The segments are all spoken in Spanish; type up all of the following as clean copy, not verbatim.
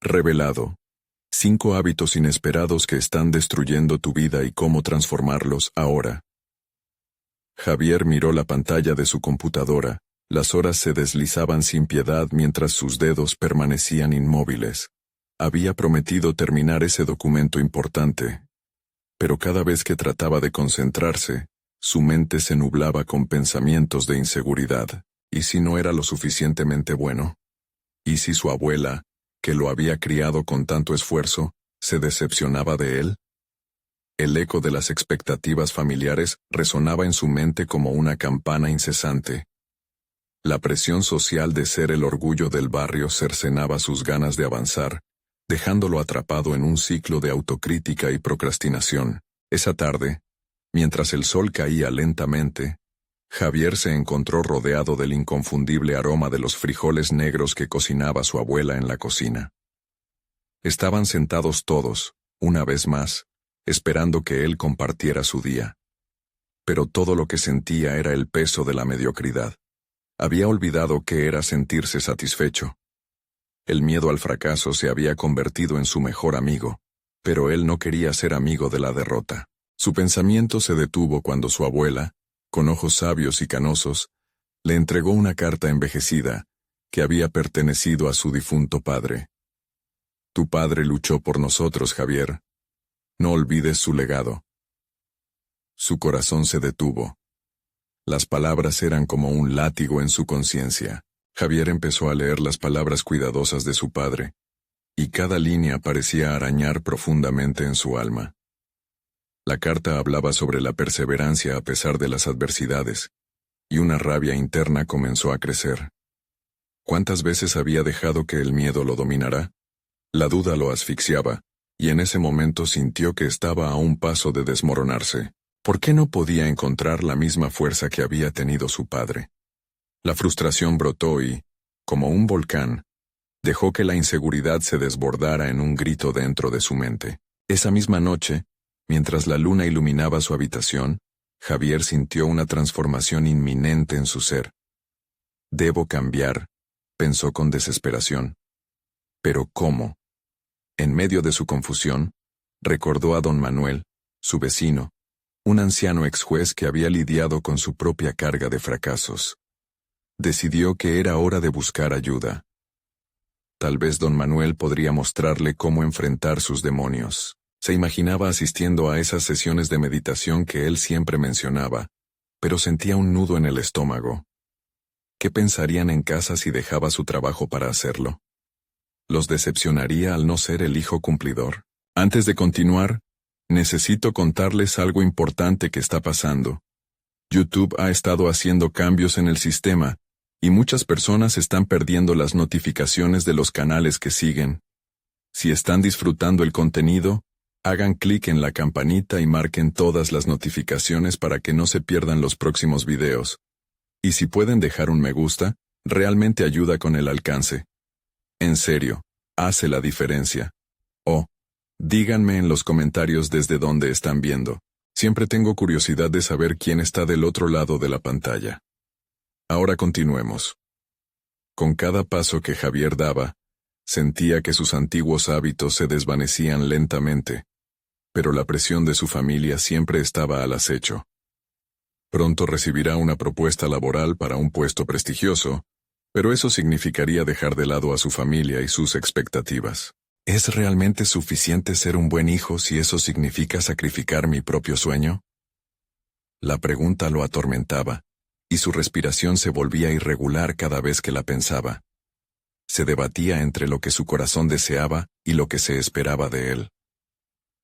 Revelado. 5 hábitos inesperados que están destruyendo tu vida y cómo transformarlos ahora. Javier miró la pantalla de su computadora. Las horas se deslizaban sin piedad mientras sus dedos permanecían inmóviles. Había prometido terminar ese documento importante. Pero cada vez que trataba de concentrarse, su mente se nublaba con pensamientos de inseguridad. ¿Y si no era lo suficientemente bueno? ¿Y si su abuela, que lo había criado con tanto esfuerzo, se decepcionaba de él? El eco de las expectativas familiares resonaba en su mente como una campana incesante. La presión social de ser el orgullo del barrio cercenaba sus ganas de avanzar, dejándolo atrapado en un ciclo de autocrítica y procrastinación. Esa tarde, mientras el sol caía lentamente, Javier se encontró rodeado del inconfundible aroma de los frijoles negros que cocinaba su abuela en la cocina. Estaban sentados todos, una vez más, esperando que él compartiera su día. Pero todo lo que sentía era el peso de la mediocridad. Había olvidado qué era sentirse satisfecho. El miedo al fracaso se había convertido en su mejor amigo, pero él no quería ser amigo de la derrota. Su pensamiento se detuvo cuando su abuela, con ojos sabios y canosos, le entregó una carta envejecida que había pertenecido a su difunto padre. Tu padre luchó por nosotros, Javier. No olvides su legado. Su corazón se detuvo. Las palabras eran como un látigo en su conciencia. Javier empezó a leer las palabras cuidadosas de su padre, y cada línea parecía arañar profundamente en su alma. La carta hablaba sobre la perseverancia a pesar de las adversidades, y una rabia interna comenzó a crecer. ¿Cuántas veces había dejado que el miedo lo dominara? La duda lo asfixiaba, y en ese momento sintió que estaba a un paso de desmoronarse. ¿Por qué no podía encontrar la misma fuerza que había tenido su padre? La frustración brotó y, como un volcán, dejó que la inseguridad se desbordara en un grito dentro de su mente. Esa misma noche, mientras la luna iluminaba su habitación, Javier sintió una transformación inminente en su ser. Debo cambiar, pensó con desesperación. ¿Pero cómo? En medio de su confusión, recordó a don Manuel, su vecino, un anciano ex juez que había lidiado con su propia carga de fracasos. Decidió que era hora de buscar ayuda. Tal vez don Manuel podría mostrarle cómo enfrentar sus demonios. Se imaginaba asistiendo a esas sesiones de meditación que él siempre mencionaba, pero sentía un nudo en el estómago. ¿Qué pensarían en casa si dejaba su trabajo para hacerlo? ¿Los decepcionaría al no ser el hijo cumplidor? Antes de continuar, necesito contarles algo importante que está pasando. YouTube ha estado haciendo cambios en el sistema, y muchas personas están perdiendo las notificaciones de los canales que siguen. Si están disfrutando el contenido, hagan clic en la campanita y marquen todas las notificaciones para que no se pierdan los próximos videos. Y si pueden dejar un me gusta, realmente ayuda con el alcance. En serio, hace la diferencia. Oh, díganme en los comentarios desde dónde están viendo. Siempre tengo curiosidad de saber quién está del otro lado de la pantalla. Ahora continuemos. Con cada paso que Javier daba, sentía que sus antiguos hábitos se desvanecían lentamente, pero la presión de su familia siempre estaba al acecho. Pronto recibirá una propuesta laboral para un puesto prestigioso, pero eso significaría dejar de lado a su familia y sus expectativas. ¿Es realmente suficiente ser un buen hijo si eso significa sacrificar mi propio sueño? La pregunta lo atormentaba, y su respiración se volvía irregular cada vez que la pensaba. Se debatía entre lo que su corazón deseaba y lo que se esperaba de él.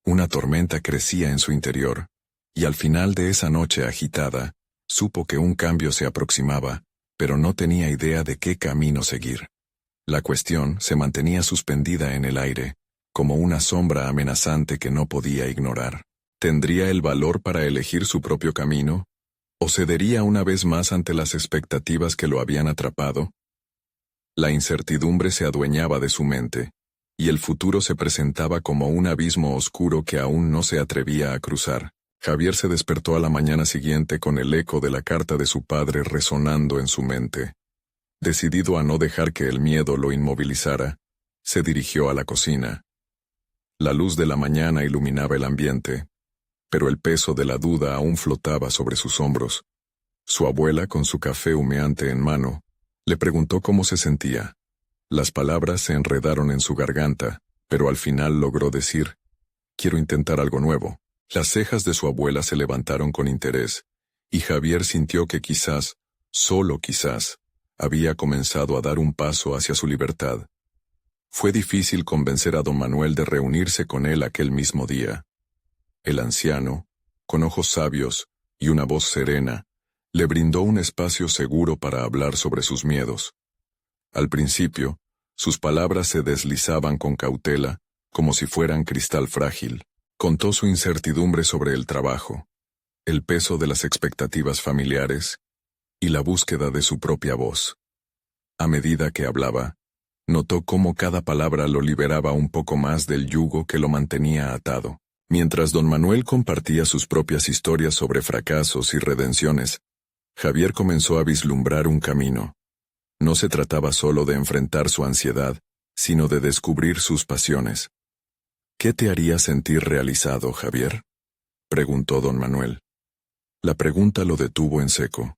Una tormenta crecía en su interior, y al final de esa noche agitada, supo que un cambio se aproximaba, pero no tenía idea de qué camino seguir. La cuestión se mantenía suspendida en el aire, como una sombra amenazante que no podía ignorar. ¿Tendría el valor para elegir su propio camino? ¿O cedería una vez más ante las expectativas que lo habían atrapado? La incertidumbre se adueñaba de su mente, y el futuro se presentaba como un abismo oscuro que aún no se atrevía a cruzar. Javier se despertó a la mañana siguiente con el eco de la carta de su padre resonando en su mente. Decidido a no dejar que el miedo lo inmovilizara, Se dirigió a la cocina. La luz de la mañana iluminaba el ambiente, pero el peso de la duda aún flotaba sobre sus hombros. Su abuela, con su café humeante en mano, le preguntó cómo se sentía. Las palabras se enredaron en su garganta, pero al final logró decir: «Quiero intentar algo nuevo». Las cejas de su abuela se levantaron con interés, y Javier sintió que quizás, solo quizás, había comenzado a dar un paso hacia su libertad. Fue difícil convencer a don Manuel de reunirse con él aquel mismo día. El anciano, con ojos sabios y una voz serena, le brindó un espacio seguro para hablar sobre sus miedos. Al principio, sus palabras se deslizaban con cautela, como si fueran cristal frágil. Contó su incertidumbre sobre el trabajo, el peso de las expectativas familiares y la búsqueda de su propia voz. A medida que hablaba, notó cómo cada palabra lo liberaba un poco más del yugo que lo mantenía atado. Mientras don Manuel compartía sus propias historias sobre fracasos y redenciones, Javier comenzó a vislumbrar un camino. No se trataba solo de enfrentar su ansiedad, sino de descubrir sus pasiones. «¿Qué te haría sentir realizado, Javier?», preguntó don Manuel. La pregunta lo detuvo en seco.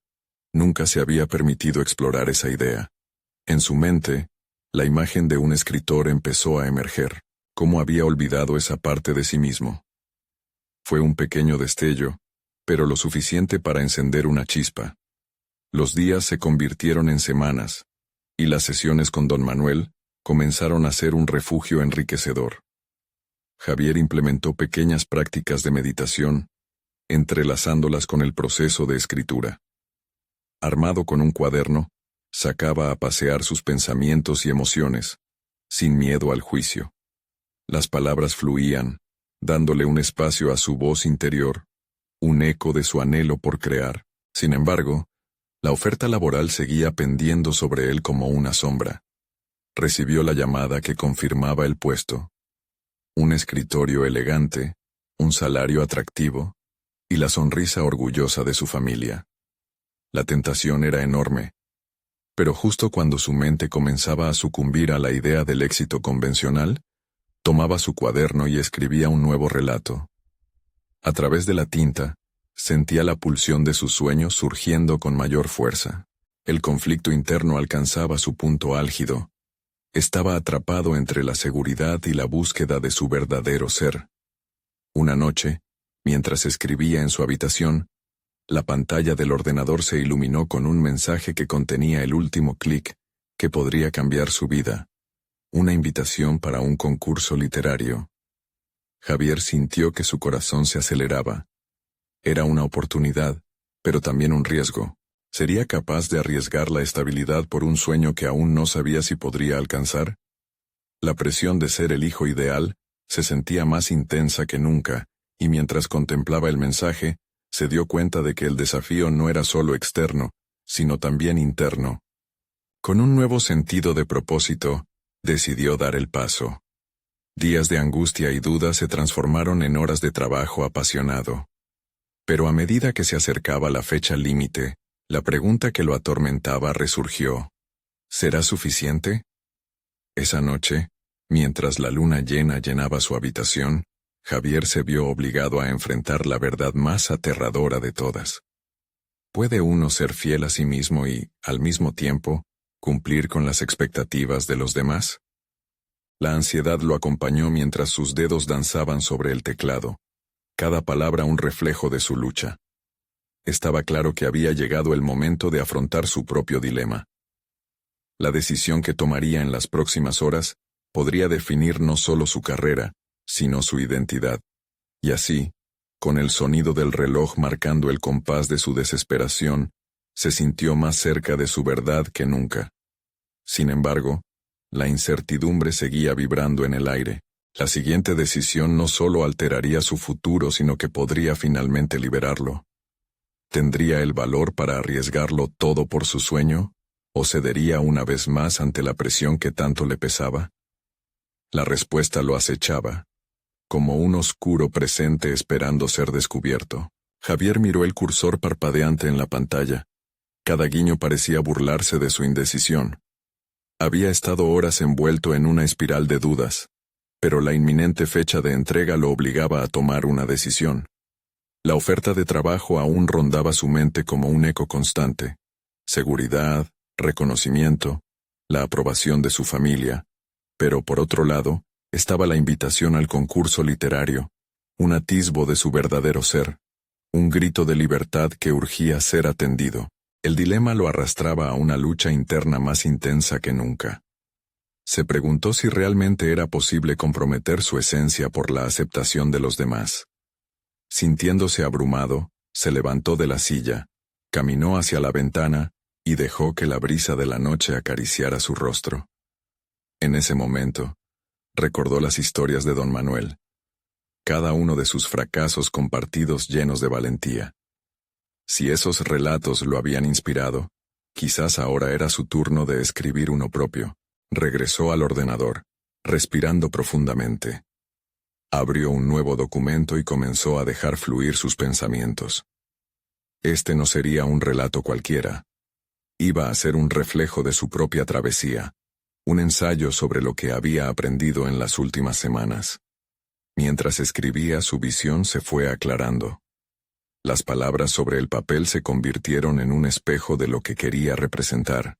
Nunca se había permitido explorar esa idea. En su mente, la imagen de un escritor empezó a emerger. ¿Cómo había olvidado esa parte de sí mismo? Fue un pequeño destello, pero lo suficiente para encender una chispa. Los días se convirtieron en semanas, y las sesiones con don Manuel comenzaron a ser un refugio enriquecedor. Javier implementó pequeñas prácticas de meditación, entrelazándolas con el proceso de escritura. Armado con un cuaderno, sacaba a pasear sus pensamientos y emociones, sin miedo al juicio. Las palabras fluían, dándole un espacio a su voz interior, un eco de su anhelo por crear. Sin embargo, la oferta laboral seguía pendiendo sobre él como una sombra. Recibió la llamada que confirmaba el puesto. Un escritorio elegante, un salario atractivo, y la sonrisa orgullosa de su familia. La tentación era enorme, pero justo cuando su mente comenzaba a sucumbir a la idea del éxito convencional, tomaba su cuaderno y escribía un nuevo relato. A través de la tinta, sentía la pulsión de sus sueños surgiendo con mayor fuerza. El conflicto interno alcanzaba su punto álgido. Estaba atrapado entre la seguridad y la búsqueda de su verdadero ser. Una noche, mientras escribía en su habitación, la pantalla del ordenador se iluminó con un mensaje que contenía el último clic que podría cambiar su vida. Una invitación para un concurso literario. Javier sintió que su corazón se aceleraba. Era una oportunidad, pero también un riesgo. ¿Sería capaz de arriesgar la estabilidad por un sueño que aún no sabía si podría alcanzar? La presión de ser el hijo ideal se sentía más intensa que nunca, y mientras contemplaba el mensaje, se dio cuenta de que el desafío no era solo externo, sino también interno. Con un nuevo sentido de propósito, decidió dar el paso. Días de angustia y duda se transformaron en horas de trabajo apasionado. Pero a medida que se acercaba la fecha límite, la pregunta que lo atormentaba resurgió. ¿Será suficiente? Esa noche, mientras la luna llena llenaba su habitación, Javier se vio obligado a enfrentar la verdad más aterradora de todas. ¿Puede uno ser fiel a sí mismo y, al mismo tiempo, cumplir con las expectativas de los demás? La ansiedad lo acompañó mientras sus dedos danzaban sobre el teclado, cada palabra un reflejo de su lucha. Estaba claro que había llegado el momento de afrontar su propio dilema. La decisión que tomaría en las próximas horas podría definir no solo su carrera, sino su identidad. Y así, con el sonido del reloj marcando el compás de su desesperación, se sintió más cerca de su verdad que nunca. Sin embargo, la incertidumbre seguía vibrando en el aire. La siguiente decisión no solo alteraría su futuro, sino que podría finalmente liberarlo. ¿Tendría el valor para arriesgarlo todo por su sueño, o cedería una vez más ante la presión que tanto le pesaba? La respuesta lo acechaba, como un oscuro presente esperando ser descubierto. Javier miró el cursor parpadeante en la pantalla. Cada guiño parecía burlarse de su indecisión. Había estado horas envuelto en una espiral de dudas, pero la inminente fecha de entrega lo obligaba a tomar una decisión. La oferta de trabajo aún rondaba su mente como un eco constante. Seguridad, reconocimiento, la aprobación de su familia. Pero por otro lado, estaba la invitación al concurso literario, un atisbo de su verdadero ser, un grito de libertad que urgía ser atendido. El dilema lo arrastraba a una lucha interna más intensa que nunca. Se preguntó si realmente era posible comprometer su esencia por la aceptación de los demás. Sintiéndose abrumado, se levantó de la silla, caminó hacia la ventana y dejó que la brisa de la noche acariciara su rostro. En ese momento, recordó las historias de don Manuel, cada uno de sus fracasos compartidos llenos de valentía. Si esos relatos lo habían inspirado, quizás ahora era su turno de escribir uno propio. Regresó al ordenador, respirando profundamente. Abrió un nuevo documento y comenzó a dejar fluir sus pensamientos. Este no sería un relato cualquiera. Iba a ser un reflejo de su propia travesía, un ensayo sobre lo que había aprendido en las últimas semanas. Mientras escribía, su visión se fue aclarando. Las palabras sobre el papel se convirtieron en un espejo de lo que quería representar.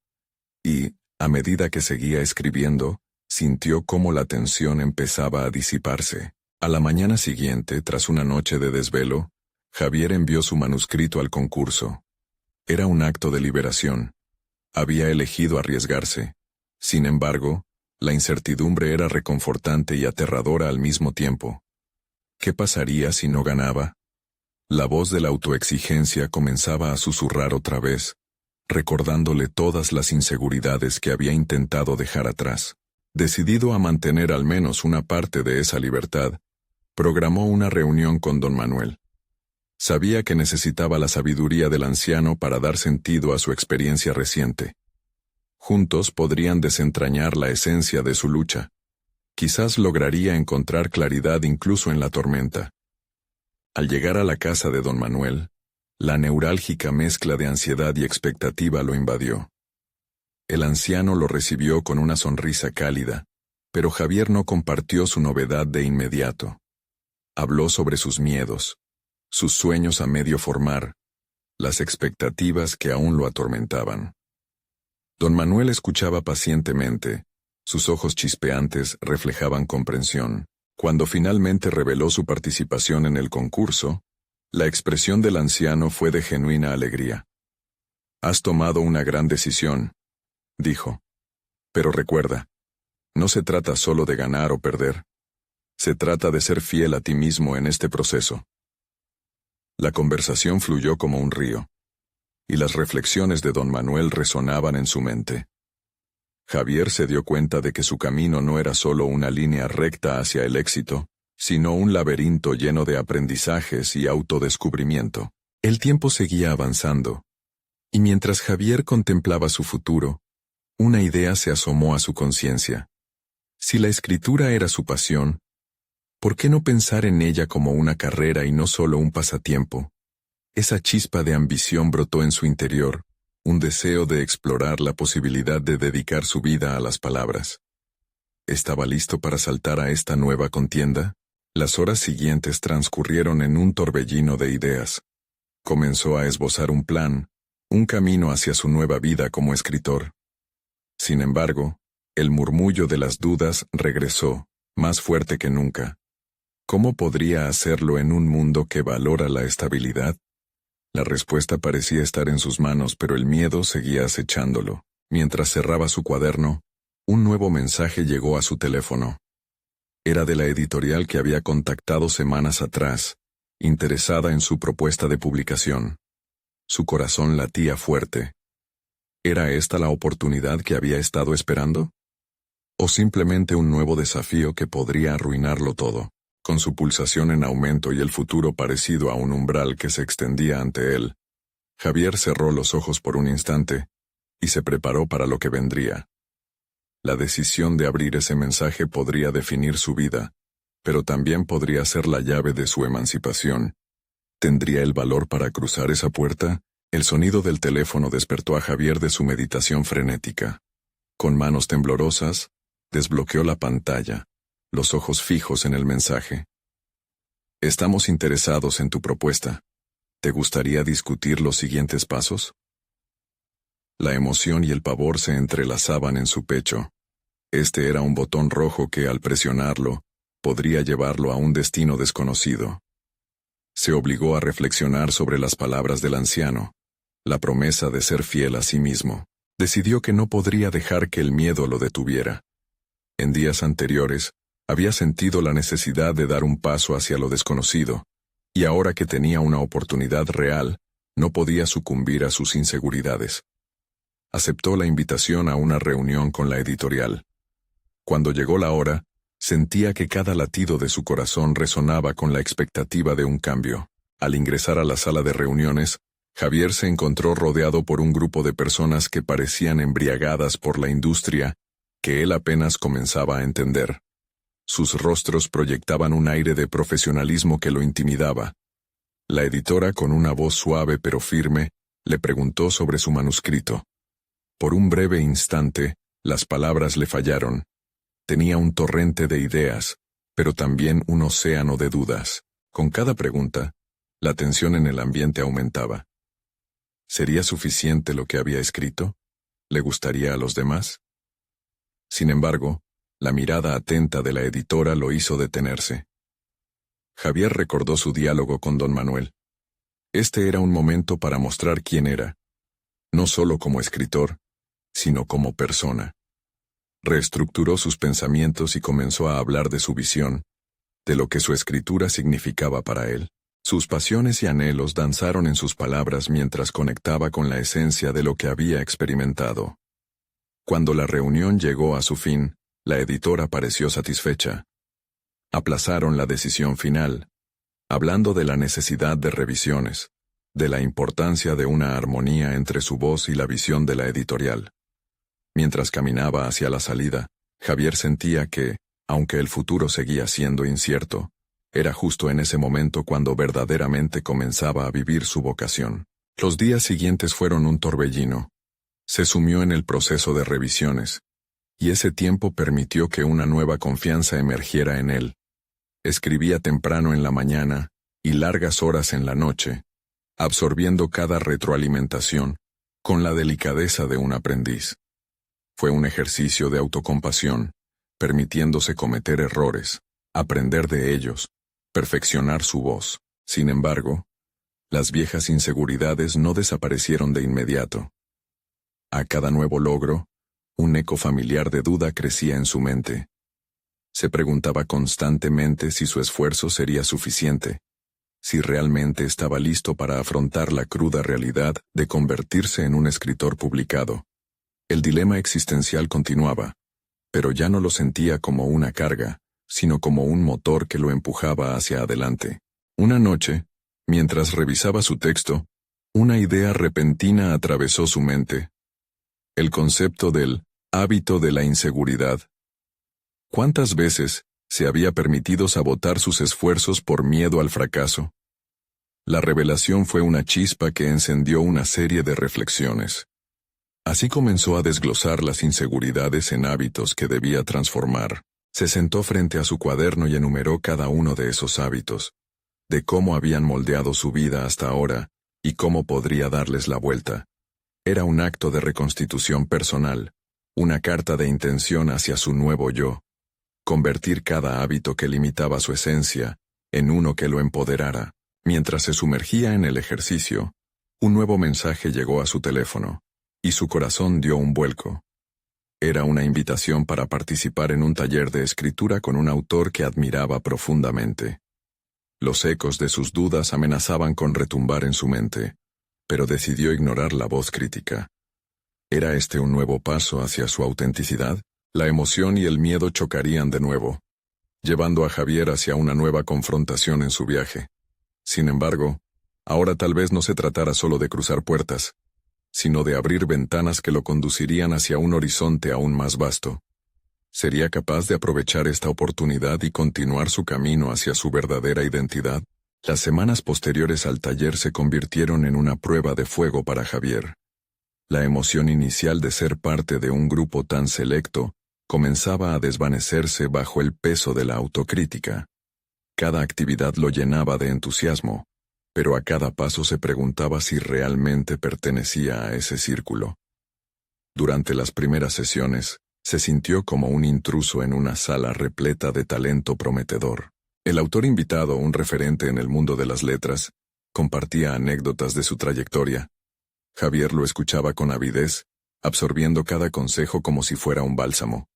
Y, a medida que seguía escribiendo, sintió cómo la tensión empezaba a disiparse. A la mañana siguiente, tras una noche de desvelo, Javier envió su manuscrito al concurso. Era un acto de liberación. Había elegido arriesgarse. Sin embargo, la incertidumbre era reconfortante y aterradora al mismo tiempo. ¿Qué pasaría si no ganaba? La voz de la autoexigencia comenzaba a susurrar otra vez, recordándole todas las inseguridades que había intentado dejar atrás. Decidido a mantener al menos una parte de esa libertad, programó una reunión con don Manuel. Sabía que necesitaba la sabiduría del anciano para dar sentido a su experiencia reciente. Juntos podrían desentrañar la esencia de su lucha. Quizás lograría encontrar claridad incluso en la tormenta. Al llegar a la casa de don Manuel, la neurálgica mezcla de ansiedad y expectativa lo invadió. El anciano lo recibió con una sonrisa cálida, pero Javier no compartió su novedad de inmediato. Habló sobre sus miedos, sus sueños a medio formar, las expectativas que aún lo atormentaban. Don Manuel escuchaba pacientemente, sus ojos chispeantes reflejaban comprensión. Cuando finalmente reveló su participación en el concurso, la expresión del anciano fue de genuina alegría. «Has tomado una gran decisión», dijo. «Pero recuerda, no se trata solo de ganar o perder. Se trata de ser fiel a ti mismo en este proceso». La conversación fluyó como un río, y las reflexiones de don Manuel resonaban en su mente. Javier se dio cuenta de que su camino no era solo una línea recta hacia el éxito, sino un laberinto lleno de aprendizajes y autodescubrimiento. El tiempo seguía avanzando, y mientras Javier contemplaba su futuro, una idea se asomó a su conciencia. Si la escritura era su pasión, ¿por qué no pensar en ella como una carrera y no solo un pasatiempo? Esa chispa de ambición brotó en su interior, un deseo de explorar la posibilidad de dedicar su vida a las palabras. ¿Estaba listo para saltar a esta nueva contienda? Las horas siguientes transcurrieron en un torbellino de ideas. Comenzó a esbozar un plan, un camino hacia su nueva vida como escritor. Sin embargo, el murmullo de las dudas regresó, más fuerte que nunca. ¿Cómo podría hacerlo en un mundo que valora la estabilidad? La respuesta parecía estar en sus manos, pero el miedo seguía acechándolo. Mientras cerraba su cuaderno, un nuevo mensaje llegó a su teléfono. Era de la editorial que había contactado semanas atrás, interesada en su propuesta de publicación. Su corazón latía fuerte. ¿Era esta la oportunidad que había estado esperando? ¿O simplemente un nuevo desafío que podría arruinarlo todo? Con su pulsación en aumento y el futuro parecido a un umbral que se extendía ante él, Javier cerró los ojos por un instante y se preparó para lo que vendría. La decisión de abrir ese mensaje podría definir su vida, pero también podría ser la llave de su emancipación. ¿Tendría el valor para cruzar esa puerta? El sonido del teléfono despertó a Javier de su meditación frenética. Con manos temblorosas, desbloqueó la pantalla, los ojos fijos en el mensaje. Estamos interesados en tu propuesta. ¿Te gustaría discutir los siguientes pasos? La emoción y el pavor se entrelazaban en su pecho. Este era un botón rojo que, al presionarlo, podría llevarlo a un destino desconocido. Se obligó a reflexionar sobre las palabras del anciano, la promesa de ser fiel a sí mismo. Decidió que no podría dejar que el miedo lo detuviera. En días anteriores, había sentido la necesidad de dar un paso hacia lo desconocido, y ahora que tenía una oportunidad real, no podía sucumbir a sus inseguridades. Aceptó la invitación a una reunión con la editorial. Cuando llegó la hora, sentía que cada latido de su corazón resonaba con la expectativa de un cambio. Al ingresar a la sala de reuniones, Javier se encontró rodeado por un grupo de personas que parecían embriagadas por la industria que él apenas comenzaba a entender. Sus rostros proyectaban un aire de profesionalismo que lo intimidaba. La editora, con una voz suave pero firme, le preguntó sobre su manuscrito. Por un breve instante, las palabras le fallaron. Tenía un torrente de ideas, pero también un océano de dudas. Con cada pregunta, la tensión en el ambiente aumentaba. ¿Sería suficiente lo que había escrito? ¿Le gustaría a los demás? Sin embargo, la mirada atenta de la editora lo hizo detenerse. Javier recordó su diálogo con don Manuel. Este era un momento para mostrar quién era, no solo como escritor, sino como persona. Reestructuró sus pensamientos y comenzó a hablar de su visión, de lo que su escritura significaba para él. Sus pasiones y anhelos danzaron en sus palabras mientras conectaba con la esencia de lo que había experimentado. Cuando la reunión llegó a su fin, la editora pareció satisfecha. Aplazaron la decisión final, hablando de la necesidad de revisiones, de la importancia de una armonía entre su voz y la visión de la editorial. Mientras caminaba hacia la salida, Javier sentía que, aunque el futuro seguía siendo incierto, era justo en ese momento cuando verdaderamente comenzaba a vivir su vocación. Los días siguientes fueron un torbellino. Se sumió en el proceso de revisiones, y ese tiempo permitió que una nueva confianza emergiera en él. Escribía temprano en la mañana y largas horas en la noche, absorbiendo cada retroalimentación, con la delicadeza de un aprendiz. Fue un ejercicio de autocompasión, permitiéndose cometer errores, aprender de ellos, perfeccionar su voz. Sin embargo, las viejas inseguridades no desaparecieron de inmediato. A cada nuevo logro, un eco familiar de duda crecía en su mente. Se preguntaba constantemente si su esfuerzo sería suficiente, si realmente estaba listo para afrontar la cruda realidad de convertirse en un escritor publicado. El dilema existencial continuaba, pero ya no lo sentía como una carga, sino como un motor que lo empujaba hacia adelante. Una noche, mientras revisaba su texto, una idea repentina atravesó su mente. El concepto del hábito de la inseguridad. ¿Cuántas veces se había permitido sabotar sus esfuerzos por miedo al fracaso? La revelación fue una chispa que encendió una serie de reflexiones. Así comenzó a desglosar las inseguridades en hábitos que debía transformar. Se sentó frente a su cuaderno y enumeró cada uno de esos hábitos, de cómo habían moldeado su vida hasta ahora y cómo podría darles la vuelta. Era un acto de reconstitución personal, una carta de intención hacia su nuevo yo. Convertir cada hábito que limitaba su esencia en uno que lo empoderara. Mientras se sumergía en el ejercicio, un nuevo mensaje llegó a su teléfono, y su corazón dio un vuelco. Era una invitación para participar en un taller de escritura con un autor que admiraba profundamente. Los ecos de sus dudas amenazaban con retumbar en su mente, pero decidió ignorar la voz crítica. ¿Era este un nuevo paso hacia su autenticidad? La emoción y el miedo chocarían de nuevo, llevando a Javier hacia una nueva confrontación en su viaje. Sin embargo, ahora tal vez no se tratara solo de cruzar puertas, sino de abrir ventanas que lo conducirían hacia un horizonte aún más vasto. ¿Sería capaz de aprovechar esta oportunidad y continuar su camino hacia su verdadera identidad? Las semanas posteriores al taller se convirtieron en una prueba de fuego para Javier. La emoción inicial de ser parte de un grupo tan selecto comenzaba a desvanecerse bajo el peso de la autocrítica. Cada actividad lo llenaba de entusiasmo, pero a cada paso se preguntaba si realmente pertenecía a ese círculo. Durante las primeras sesiones, se sintió como un intruso en una sala repleta de talento prometedor. El autor invitado, un referente en el mundo de las letras, compartía anécdotas de su trayectoria. Javier lo escuchaba con avidez, absorbiendo cada consejo como si fuera un bálsamo.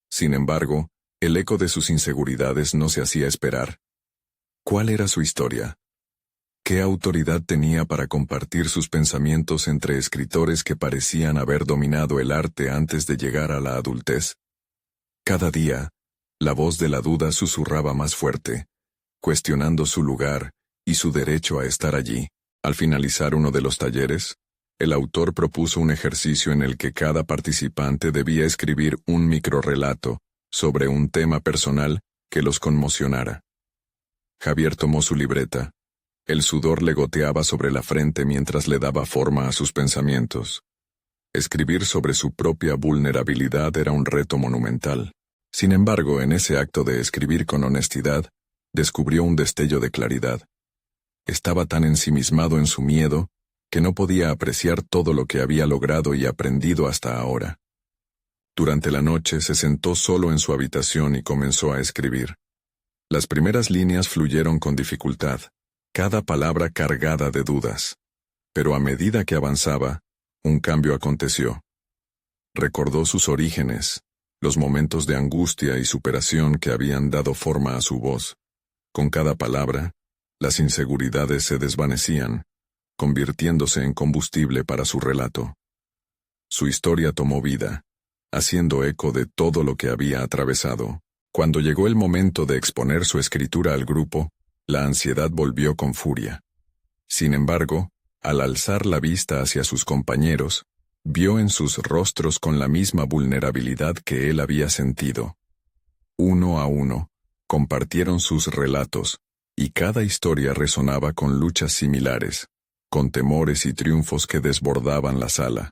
Sin embargo, el eco de sus inseguridades no se hacía esperar. ¿Cuál era su historia? ¿Qué autoridad tenía para compartir sus pensamientos entre escritores que parecían haber dominado el arte antes de llegar a la adultez? Cada día, la voz de la duda susurraba más fuerte, cuestionando su lugar y su derecho a estar allí. Al finalizar uno de los talleres, el autor propuso un ejercicio en el que cada participante debía escribir un microrrelato sobre un tema personal que los conmocionara. Javier tomó su libreta. El sudor le goteaba sobre la frente mientras le daba forma a sus pensamientos. Escribir sobre su propia vulnerabilidad era un reto monumental. Sin embargo, en ese acto de escribir con honestidad, descubrió un destello de claridad. Estaba tan ensimismado en su miedo que no podía apreciar todo lo que había logrado y aprendido hasta ahora. Durante la noche se sentó solo en su habitación y comenzó a escribir. Las primeras líneas fluyeron con dificultad, cada palabra cargada de dudas. Pero a medida que avanzaba, un cambio aconteció. Recordó sus orígenes, los momentos de angustia y superación que habían dado forma a su voz. Con cada palabra, las inseguridades se desvanecían, convirtiéndose en combustible para su relato. Su historia tomó vida, haciendo eco de todo lo que había atravesado. Cuando llegó el momento de exponer su escritura al grupo, la ansiedad volvió con furia. Sin embargo, al alzar la vista hacia sus compañeros, vio en sus rostros con la misma vulnerabilidad que él había sentido. Uno a uno, compartieron sus relatos, y cada historia resonaba con luchas similares, con temores y triunfos que desbordaban la sala.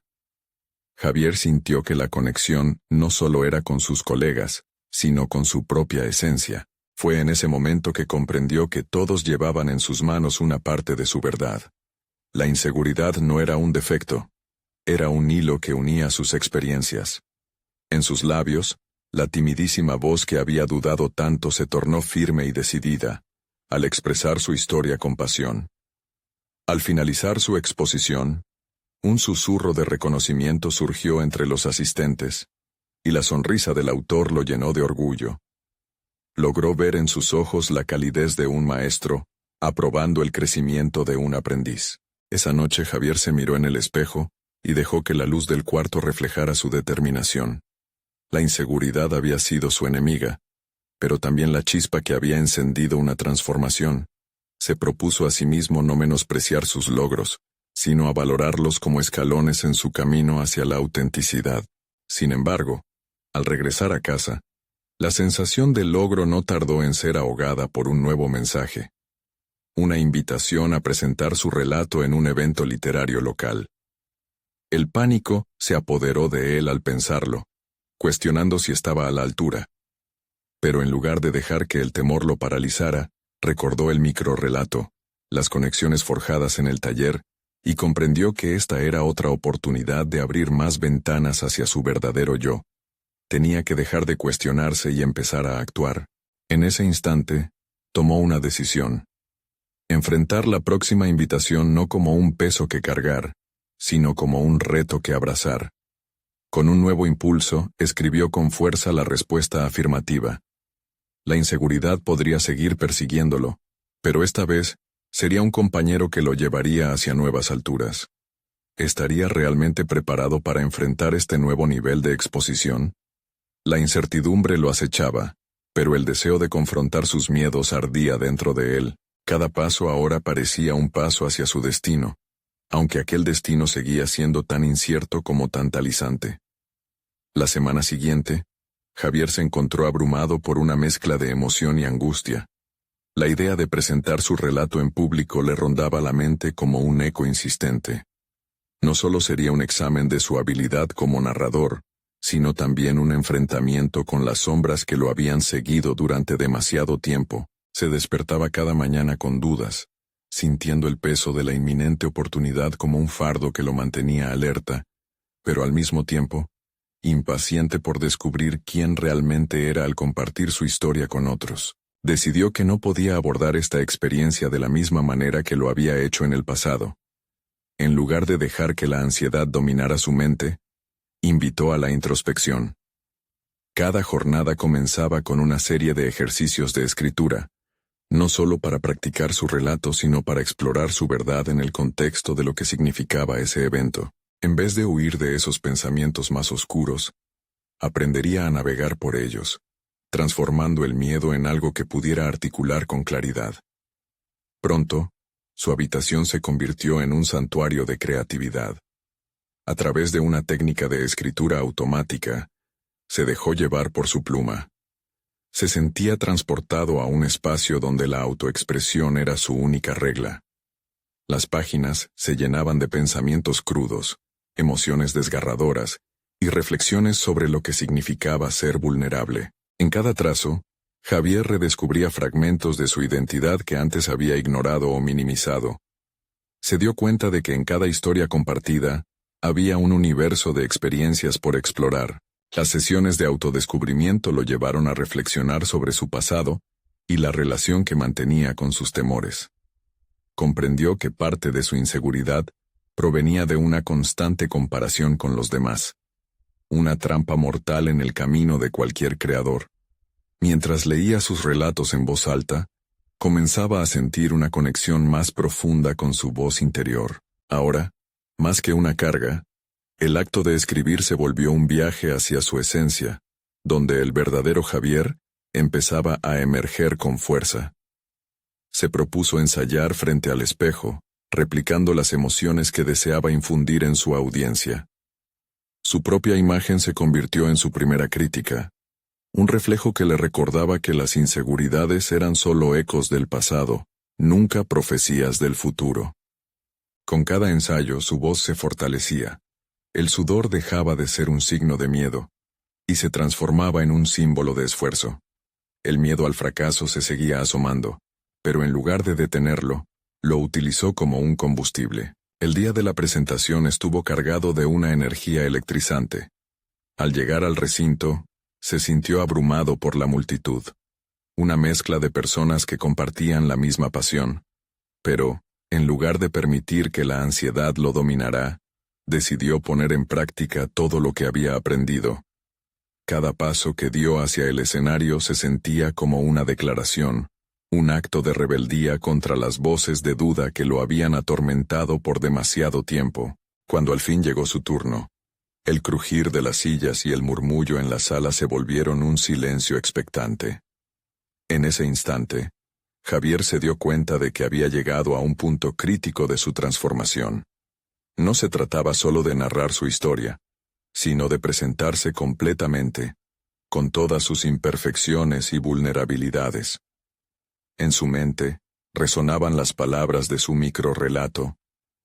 Javier sintió que la conexión no solo era con sus colegas, sino con su propia esencia. Fue en ese momento que comprendió que todos llevaban en sus manos una parte de su verdad. La inseguridad no era un defecto, era un hilo que unía sus experiencias. En sus labios, la timidísima voz que había dudado tanto se tornó firme y decidida, al expresar su historia con pasión. Al finalizar su exposición, un susurro de reconocimiento surgió entre los asistentes, y la sonrisa del autor lo llenó de orgullo. Logró ver en sus ojos la calidez de un maestro, aprobando el crecimiento de un aprendiz. Esa noche Javier se miró en el espejo y dejó que la luz del cuarto reflejara su determinación. La inseguridad había sido su enemiga, pero también la chispa que había encendido una transformación. Se propuso a sí mismo no menospreciar sus logros, sino a valorarlos como escalones en su camino hacia la autenticidad. Sin embargo, al regresar a casa, la sensación de logro no tardó en ser ahogada por un nuevo mensaje. Una invitación a presentar su relato en un evento literario local. El pánico se apoderó de él al pensarlo, cuestionando si estaba a la altura. Pero en lugar de dejar que el temor lo paralizara, recordó el microrrelato, las conexiones forjadas en el taller, y comprendió que esta era otra oportunidad de abrir más ventanas hacia su verdadero yo. Tenía que dejar de cuestionarse y empezar a actuar. En ese instante, tomó una decisión. Enfrentar la próxima invitación no como un peso que cargar, sino como un reto que abrazar. Con un nuevo impulso, escribió con fuerza la respuesta afirmativa. La inseguridad podría seguir persiguiéndolo, pero esta vez sería un compañero que lo llevaría hacia nuevas alturas. ¿Estaría realmente preparado para enfrentar este nuevo nivel de exposición? La incertidumbre lo acechaba, pero el deseo de confrontar sus miedos ardía dentro de él. Cada paso ahora parecía un paso hacia su destino, aunque aquel destino seguía siendo tan incierto como tantalizante. La semana siguiente, Javier se encontró abrumado por una mezcla de emoción y angustia. La idea de presentar su relato en público le rondaba la mente como un eco insistente. No solo sería un examen de su habilidad como narrador, sino también un enfrentamiento con las sombras que lo habían seguido durante demasiado tiempo. Se despertaba cada mañana con dudas, sintiendo el peso de la inminente oportunidad como un fardo que lo mantenía alerta, pero al mismo tiempo, impaciente por descubrir quién realmente era al compartir su historia con otros. Decidió que no podía abordar esta experiencia de la misma manera que lo había hecho en el pasado. En lugar de dejar que la ansiedad dominara su mente, invitó a la introspección. Cada jornada comenzaba con una serie de ejercicios de escritura, no solo para practicar su relato, sino para explorar su verdad en el contexto de lo que significaba ese evento. En vez de huir de esos pensamientos más oscuros, aprendería a navegar por ellos, transformando el miedo en algo que pudiera articular con claridad. Pronto, su habitación se convirtió en un santuario de creatividad. A través de una técnica de escritura automática, se dejó llevar por su pluma. Se sentía transportado a un espacio donde la autoexpresión era su única regla. Las páginas se llenaban de pensamientos crudos, emociones desgarradoras y reflexiones sobre lo que significaba ser vulnerable. En cada trazo, Javier redescubría fragmentos de su identidad que antes había ignorado o minimizado. Se dio cuenta de que en cada historia compartida, había un universo de experiencias por explorar. Las sesiones de autodescubrimiento lo llevaron a reflexionar sobre su pasado y la relación que mantenía con sus temores. Comprendió que parte de su inseguridad provenía de una constante comparación con los demás, una trampa mortal en el camino de cualquier creador. Mientras leía sus relatos en voz alta, comenzaba a sentir una conexión más profunda con su voz interior. Ahora, más que una carga, el acto de escribir se volvió un viaje hacia su esencia, donde el verdadero Javier empezaba a emerger con fuerza. Se propuso ensayar frente al espejo, replicando las emociones que deseaba infundir en su audiencia. Su propia imagen se convirtió en su primera crítica, un reflejo que le recordaba que las inseguridades eran solo ecos del pasado, nunca profecías del futuro. Con cada ensayo su voz se fortalecía. El sudor dejaba de ser un signo de miedo, y se transformaba en un símbolo de esfuerzo. El miedo al fracaso se seguía asomando, pero en lugar de detenerlo, lo utilizó como un combustible. El día de la presentación estuvo cargado de una energía electrizante. Al llegar al recinto, se sintió abrumado por la multitud, una mezcla de personas que compartían la misma pasión. Pero, en lugar de permitir que la ansiedad lo dominara, decidió poner en práctica todo lo que había aprendido. Cada paso que dio hacia el escenario se sentía como una declaración, un acto de rebeldía contra las voces de duda que lo habían atormentado por demasiado tiempo. Cuando al fin llegó su turno, el crujir de las sillas y el murmullo en la sala se volvieron un silencio expectante. En ese instante, Javier se dio cuenta de que había llegado a un punto crítico de su transformación. No se trataba solo de narrar su historia, sino de presentarse completamente, con todas sus imperfecciones y vulnerabilidades. En su mente, resonaban las palabras de su microrrelato,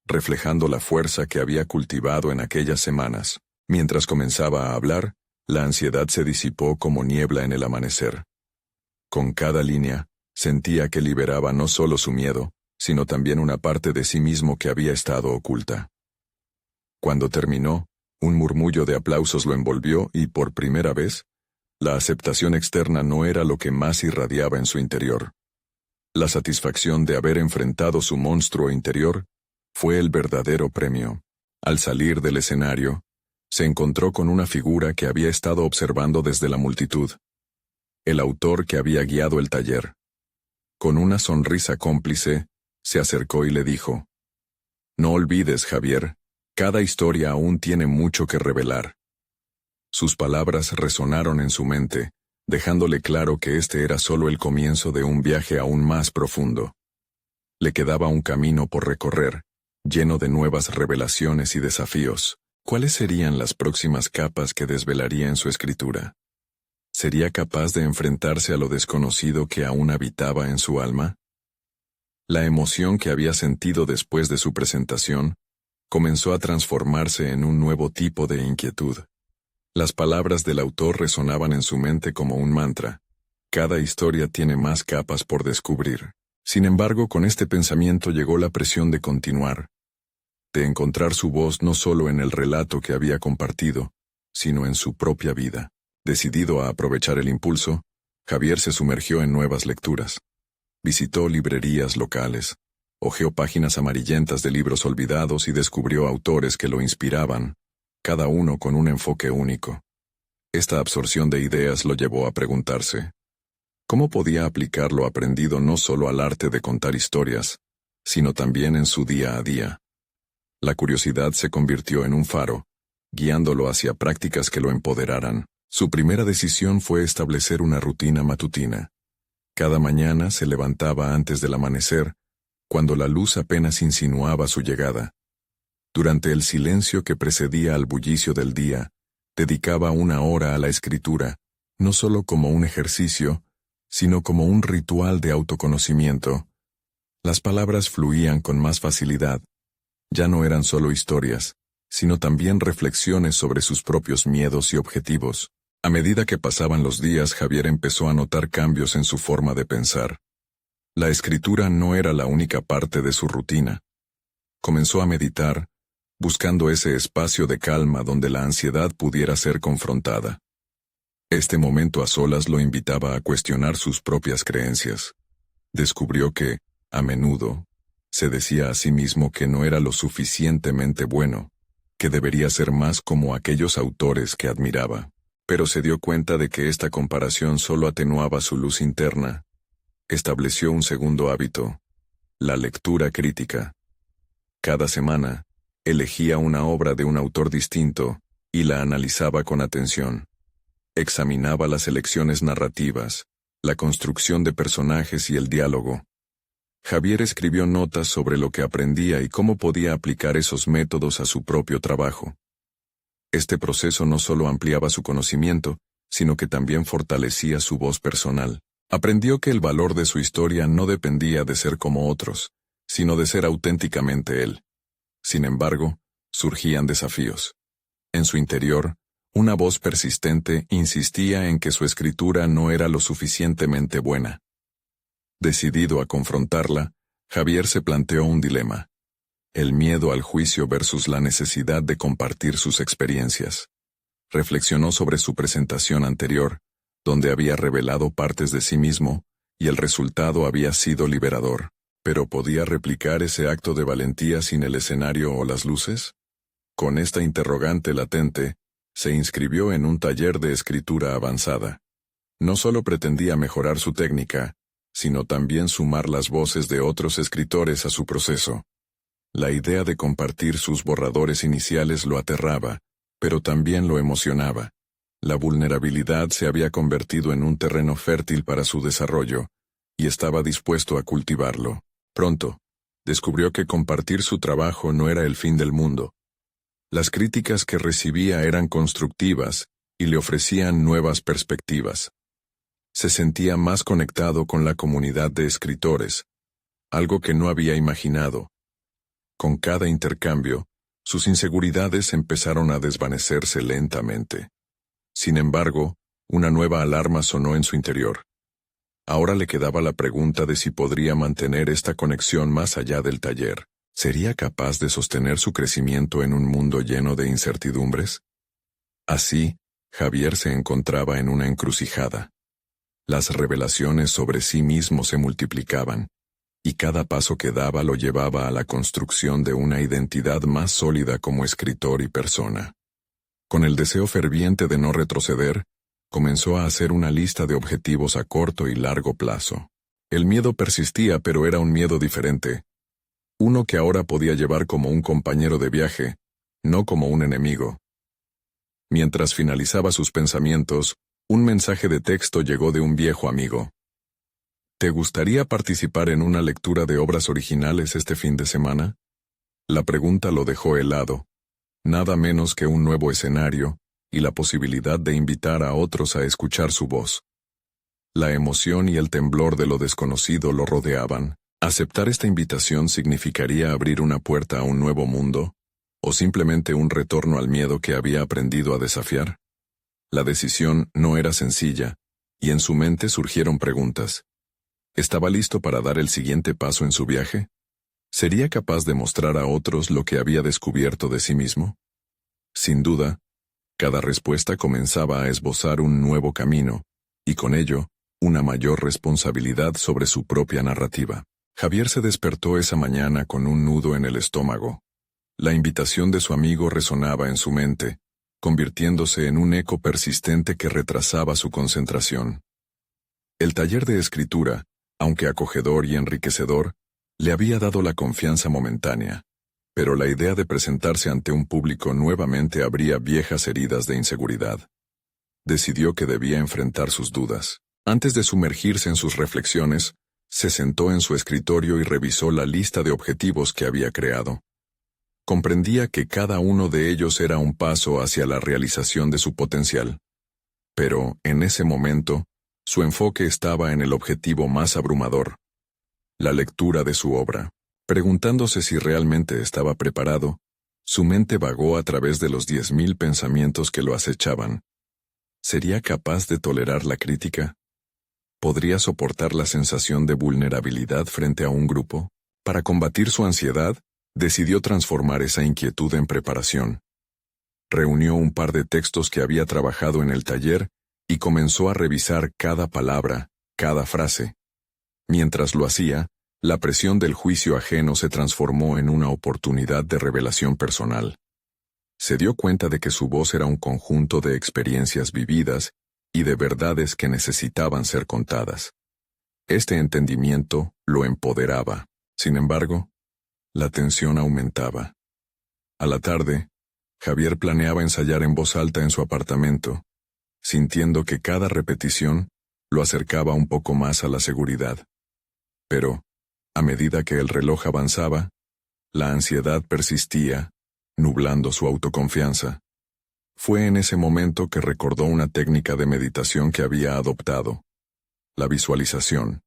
reflejando la fuerza que había cultivado en aquellas semanas. Mientras comenzaba a hablar, la ansiedad se disipó como niebla en el amanecer. Con cada línea, sentía que liberaba no solo su miedo, sino también una parte de sí mismo que había estado oculta. Cuando terminó, un murmullo de aplausos lo envolvió y, por primera vez, la aceptación externa no era lo que más irradiaba en su interior. La satisfacción de haber enfrentado su monstruo interior fue el verdadero premio. Al salir del escenario, se encontró con una figura que había estado observando desde la multitud. El autor que había guiado el taller. Con una sonrisa cómplice, se acercó y le dijo: «No olvides, Javier, cada historia aún tiene mucho que revelar». Sus palabras resonaron en su mente, dejándole claro que este era solo el comienzo de un viaje aún más profundo. Le quedaba un camino por recorrer, lleno de nuevas revelaciones y desafíos. ¿Cuáles serían las próximas capas que desvelaría en su escritura? ¿Sería capaz de enfrentarse a lo desconocido que aún habitaba en su alma? La emoción que había sentido después de su presentación comenzó a transformarse en un nuevo tipo de inquietud. Las palabras del autor resonaban en su mente como un mantra. Cada historia tiene más capas por descubrir. Sin embargo, con este pensamiento llegó la presión de continuar, de encontrar su voz no solo en el relato que había compartido, sino en su propia vida. Decidido a aprovechar el impulso, Javier se sumergió en nuevas lecturas. Visitó librerías locales, hojeó páginas amarillentas de libros olvidados y descubrió autores que lo inspiraban, cada uno con un enfoque único. Esta absorción de ideas lo llevó a preguntarse, ¿cómo podía aplicar lo aprendido no solo al arte de contar historias, sino también en su día a día? La curiosidad se convirtió en un faro, guiándolo hacia prácticas que lo empoderaran. Su primera decisión fue establecer una rutina matutina. Cada mañana se levantaba antes del amanecer, cuando la luz apenas insinuaba su llegada. Durante el silencio que precedía al bullicio del día, dedicaba 1 hora a la escritura, no solo como un ejercicio, sino como un ritual de autoconocimiento. Las palabras fluían con más facilidad. Ya no eran solo historias, sino también reflexiones sobre sus propios miedos y objetivos. A medida que pasaban los días, Javier empezó a notar cambios en su forma de pensar. La escritura no era la única parte de su rutina. Comenzó a meditar, buscando ese espacio de calma donde la ansiedad pudiera ser confrontada. Este momento a solas lo invitaba a cuestionar sus propias creencias. Descubrió que, a menudo, se decía a sí mismo que no era lo suficientemente bueno, que debería ser más como aquellos autores que admiraba. Pero se dio cuenta de que esta comparación solo atenuaba su luz interna. Estableció un segundo hábito, la lectura crítica. Cada semana, elegía una obra de un autor distinto y la analizaba con atención. Examinaba las elecciones narrativas, la construcción de personajes y el diálogo. Javier escribió notas sobre lo que aprendía y cómo podía aplicar esos métodos a su propio trabajo. Este proceso no solo ampliaba su conocimiento, sino que también fortalecía su voz personal. Aprendió que el valor de su historia no dependía de ser como otros, sino de ser auténticamente él. Sin embargo, surgían desafíos. En su interior, una voz persistente insistía en que su escritura no era lo suficientemente buena. Decidido a confrontarla, Javier se planteó un dilema: el miedo al juicio versus la necesidad de compartir sus experiencias. Reflexionó sobre su presentación anterior, donde había revelado partes de sí mismo, y el resultado había sido liberador. ¿Pero podía replicar ese acto de valentía sin el escenario o las luces? Con esta interrogante latente, se inscribió en un taller de escritura avanzada. No solo pretendía mejorar su técnica, sino también sumar las voces de otros escritores a su proceso. La idea de compartir sus borradores iniciales lo aterraba, pero también lo emocionaba. La vulnerabilidad se había convertido en un terreno fértil para su desarrollo, y estaba dispuesto a cultivarlo. Pronto, descubrió que compartir su trabajo no era el fin del mundo. Las críticas que recibía eran constructivas y le ofrecían nuevas perspectivas. Se sentía más conectado con la comunidad de escritores, algo que no había imaginado. Con cada intercambio, sus inseguridades empezaron a desvanecerse lentamente. Sin embargo, una nueva alarma sonó en su interior. Ahora le quedaba la pregunta de si podría mantener esta conexión más allá del taller. ¿Sería capaz de sostener su crecimiento en un mundo lleno de incertidumbres? Así, Javier se encontraba en una encrucijada. Las revelaciones sobre sí mismo se multiplicaban, y cada paso que daba lo llevaba a la construcción de una identidad más sólida como escritor y persona. Con el deseo ferviente de no retroceder, comenzó a hacer una lista de objetivos a corto y largo plazo. El miedo persistía, pero era un miedo diferente. Uno que ahora podía llevar como un compañero de viaje, no como un enemigo. Mientras finalizaba sus pensamientos, un mensaje de texto llegó de un viejo amigo. ¿Te gustaría participar en una lectura de obras originales este fin de semana? La pregunta lo dejó helado. Nada menos que un nuevo escenario, y la posibilidad de invitar a otros a escuchar su voz. La emoción y el temblor de lo desconocido lo rodeaban. ¿Aceptar esta invitación significaría abrir una puerta a un nuevo mundo? ¿O simplemente un retorno al miedo que había aprendido a desafiar? La decisión no era sencilla, y en su mente surgieron preguntas. ¿Estaba listo para dar el siguiente paso en su viaje? ¿Sería capaz de mostrar a otros lo que había descubierto de sí mismo? Sin duda, cada respuesta comenzaba a esbozar un nuevo camino, y con ello, una mayor responsabilidad sobre su propia narrativa. Javier se despertó esa mañana con un nudo en el estómago. La invitación de su amigo resonaba en su mente, convirtiéndose en un eco persistente que retrasaba su concentración. El taller de escritura, aunque acogedor y enriquecedor, le había dado la confianza momentánea, pero la idea de presentarse ante un público nuevamente abría viejas heridas de inseguridad. Decidió que debía enfrentar sus dudas. Antes de sumergirse en sus reflexiones, se sentó en su escritorio y revisó la lista de objetivos que había creado. Comprendía que cada uno de ellos era un paso hacia la realización de su potencial. Pero, en ese momento, su enfoque estaba en el objetivo más abrumador: la lectura de su obra. Preguntándose si realmente estaba preparado, su mente vagó a través de los 10.000 pensamientos que lo acechaban. ¿Sería capaz de tolerar la crítica? ¿Podría soportar la sensación de vulnerabilidad frente a un grupo? Para combatir su ansiedad, decidió transformar esa inquietud en preparación. Reunió un par de textos que había trabajado en el taller y comenzó a revisar cada palabra, cada frase. Mientras lo hacía, la presión del juicio ajeno se transformó en una oportunidad de revelación personal. Se dio cuenta de que su voz era un conjunto de experiencias vividas y de verdades que necesitaban ser contadas. Este entendimiento lo empoderaba. Sin embargo, la tensión aumentaba. A la tarde, Javier planeaba ensayar en voz alta en su apartamento, sintiendo que cada repetición lo acercaba un poco más a la seguridad. Pero, a medida que el reloj avanzaba, la ansiedad persistía, nublando su autoconfianza. Fue en ese momento que recordó una técnica de meditación que había adoptado: la visualización.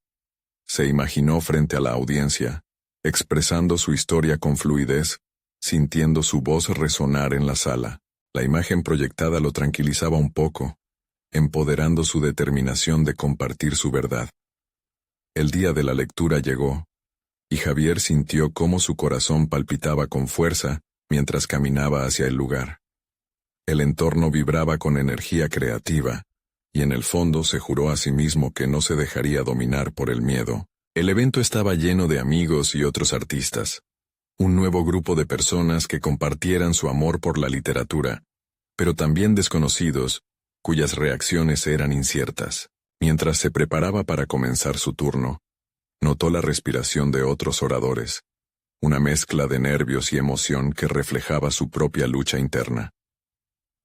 Se imaginó frente a la audiencia, expresando su historia con fluidez, sintiendo su voz resonar en la sala. La imagen proyectada lo tranquilizaba un poco, empoderando su determinación de compartir su verdad. El día de la lectura llegó, y Javier sintió cómo su corazón palpitaba con fuerza mientras caminaba hacia el lugar. El entorno vibraba con energía creativa, y en el fondo se juró a sí mismo que no se dejaría dominar por el miedo. El evento estaba lleno de amigos y otros artistas, un nuevo grupo de personas que compartieran su amor por la literatura, pero también desconocidos, cuyas reacciones eran inciertas. Mientras se preparaba para comenzar su turno, notó la respiración de otros oradores, una mezcla de nervios y emoción que reflejaba su propia lucha interna.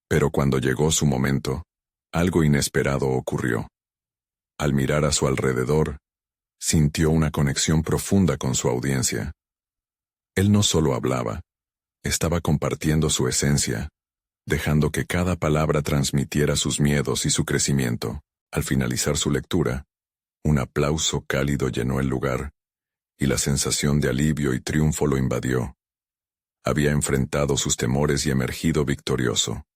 Pero cuando llegó su momento, algo inesperado ocurrió. Al mirar a su alrededor, sintió una conexión profunda con su audiencia. Él no solo hablaba, estaba compartiendo su esencia, dejando que cada palabra transmitiera sus miedos y su crecimiento. Al finalizar su lectura, un aplauso cálido llenó el lugar, y la sensación de alivio y triunfo lo invadió. Había enfrentado sus temores y emergido victorioso.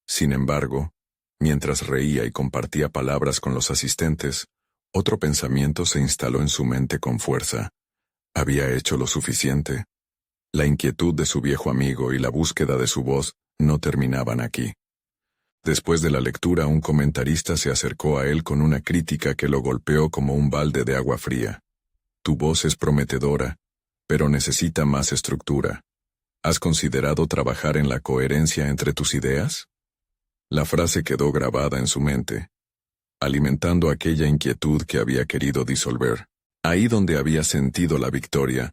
Sin embargo, mientras reía y compartía palabras con los asistentes, otro pensamiento se instaló en su mente con fuerza. ¿Había hecho lo suficiente? La inquietud de su viejo amigo y la búsqueda de su voz no terminaban aquí. Después de la lectura, un comentarista se acercó a él con una crítica que lo golpeó como un balde de agua fría. Tu voz es prometedora, pero necesita más estructura. ¿Has considerado trabajar en la coherencia entre tus ideas? La frase quedó grabada en su mente, alimentando aquella inquietud que había querido disolver. Ahí donde había sentido la victoria,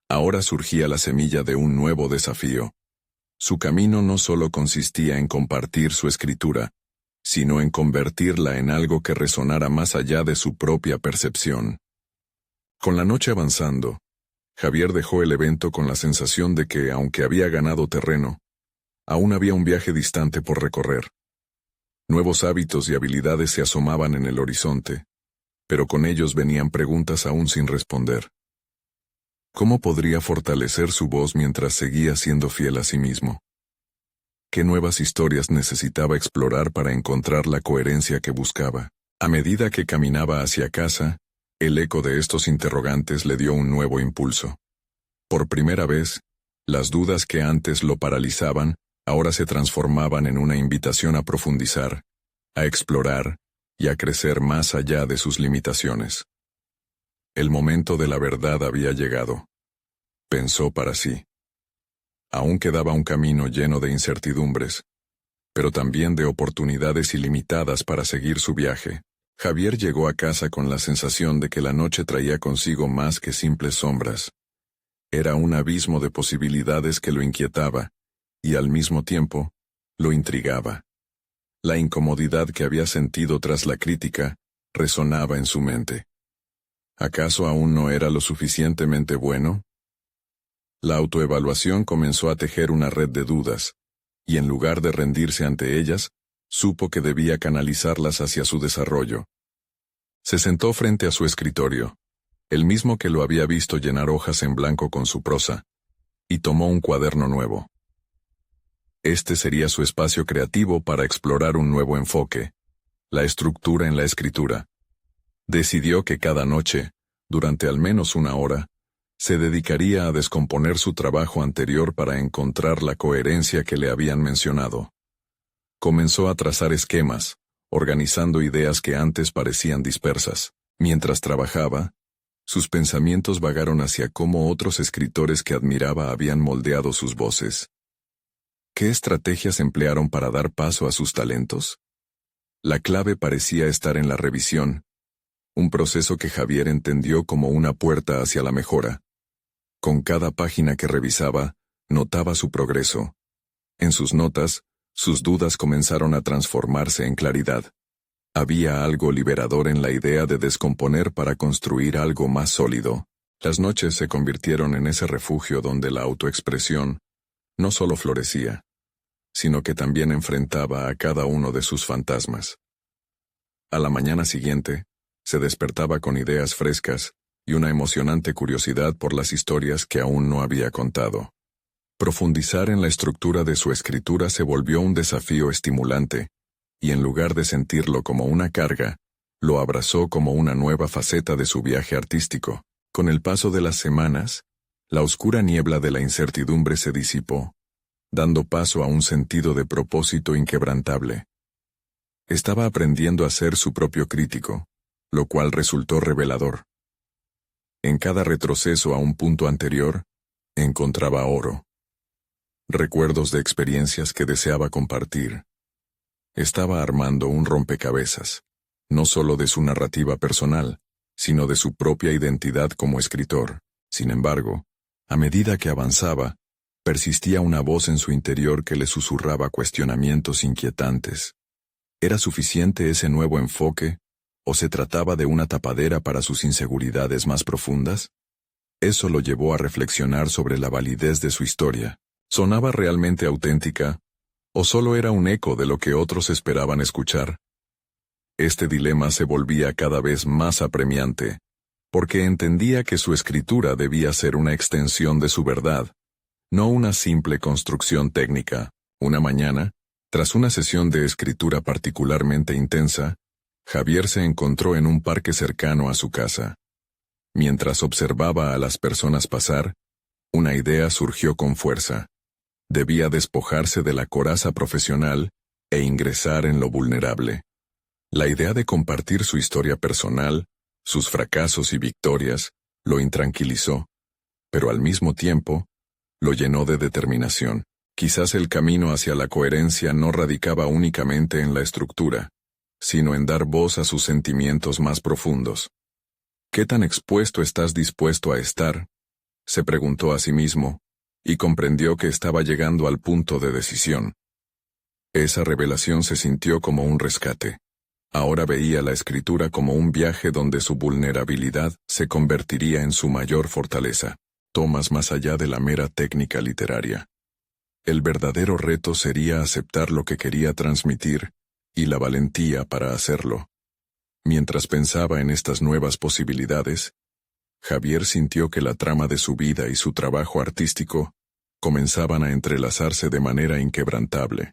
ahora surgía la semilla de un nuevo desafío. Su camino no solo consistía en compartir su escritura, sino en convertirla en algo que resonara más allá de su propia percepción. Con la noche avanzando, Javier dejó el evento con la sensación de que, aunque había ganado terreno, aún había un viaje distante por recorrer. Nuevos hábitos y habilidades se asomaban en el horizonte, pero con ellos venían preguntas aún sin responder. ¿Cómo podría fortalecer su voz mientras seguía siendo fiel a sí mismo? ¿Qué nuevas historias necesitaba explorar para encontrar la coherencia que buscaba? A medida que caminaba hacia casa, el eco de estos interrogantes le dio un nuevo impulso. Por primera vez, las dudas que antes lo paralizaban, ahora se transformaban en una invitación a profundizar, a explorar y a crecer más allá de sus limitaciones. El momento de la verdad había llegado. Pensó para sí. Aún quedaba un camino lleno de incertidumbres, pero también de oportunidades ilimitadas para seguir su viaje. Javier llegó a casa con la sensación de que la noche traía consigo más que simples sombras. Era un abismo de posibilidades que lo inquietaba, y al mismo tiempo, lo intrigaba. La incomodidad que había sentido tras la crítica resonaba en su mente. ¿Acaso aún no era lo suficientemente bueno? La autoevaluación comenzó a tejer una red de dudas, y en lugar de rendirse ante ellas, supo que debía canalizarlas hacia su desarrollo. Se sentó frente a su escritorio, el mismo que lo había visto llenar hojas en blanco con su prosa, y tomó un cuaderno nuevo. Este sería su espacio creativo para explorar un nuevo enfoque, la estructura en la escritura. Decidió que cada noche, durante al menos una hora, se dedicaría a descomponer su trabajo anterior para encontrar la coherencia que le habían mencionado. Comenzó a trazar esquemas, organizando ideas que antes parecían dispersas. Mientras trabajaba, sus pensamientos vagaron hacia cómo otros escritores que admiraba habían moldeado sus voces. ¿Qué estrategias emplearon para dar paso a sus talentos? La clave parecía estar en la revisión, un proceso que Javier entendió como una puerta hacia la mejora. Con cada página que revisaba, notaba su progreso. En sus notas, sus dudas comenzaron a transformarse en claridad. Había algo liberador en la idea de descomponer para construir algo más sólido. Las noches se convirtieron en ese refugio donde la autoexpresión no solo florecía, sino que también enfrentaba a cada uno de sus fantasmas. A la mañana siguiente, se despertaba con ideas frescas y una emocionante curiosidad por las historias que aún no había contado. Profundizar en la estructura de su escritura se volvió un desafío estimulante, y en lugar de sentirlo como una carga, lo abrazó como una nueva faceta de su viaje artístico. Con el paso de las semanas, la oscura niebla de la incertidumbre se disipó, dando paso a un sentido de propósito inquebrantable. Estaba aprendiendo a ser su propio crítico, lo cual resultó revelador. En cada retroceso a un punto anterior, encontraba oro. Recuerdos de experiencias que deseaba compartir. Estaba armando un rompecabezas, no solo de su narrativa personal, sino de su propia identidad como escritor. Sin embargo, a medida que avanzaba, persistía una voz en su interior que le susurraba cuestionamientos inquietantes. ¿Era suficiente ese nuevo enfoque, o se trataba de una tapadera para sus inseguridades más profundas? Eso lo llevó a reflexionar sobre la validez de su historia. ¿Sonaba realmente auténtica, o solo era un eco de lo que otros esperaban escuchar? Este dilema se volvía cada vez más apremiante, porque entendía que su escritura debía ser una extensión de su verdad, no una simple construcción técnica. Una mañana, tras una sesión de escritura particularmente intensa, Javier se encontró en un parque cercano a su casa. Mientras observaba a las personas pasar, una idea surgió con fuerza. Debía despojarse de la coraza profesional e ingresar en lo vulnerable. La idea de compartir su historia personal, sus fracasos y victorias, lo intranquilizó, pero al mismo tiempo, lo llenó de determinación. Quizás el camino hacia la coherencia no radicaba únicamente en la estructura, sino en dar voz a sus sentimientos más profundos. ¿Qué tan expuesto estás dispuesto a estar?, se preguntó a sí mismo, y comprendió que estaba llegando al punto de decisión. Esa revelación se sintió como un rescate. Ahora veía la escritura como un viaje donde su vulnerabilidad se convertiría en su mayor fortaleza. Tomas más allá de la mera técnica literaria. El verdadero reto sería aceptar lo que quería transmitir, y la valentía para hacerlo. Mientras pensaba en estas nuevas posibilidades, Javier sintió que la trama de su vida y su trabajo artístico comenzaban a entrelazarse de manera inquebrantable.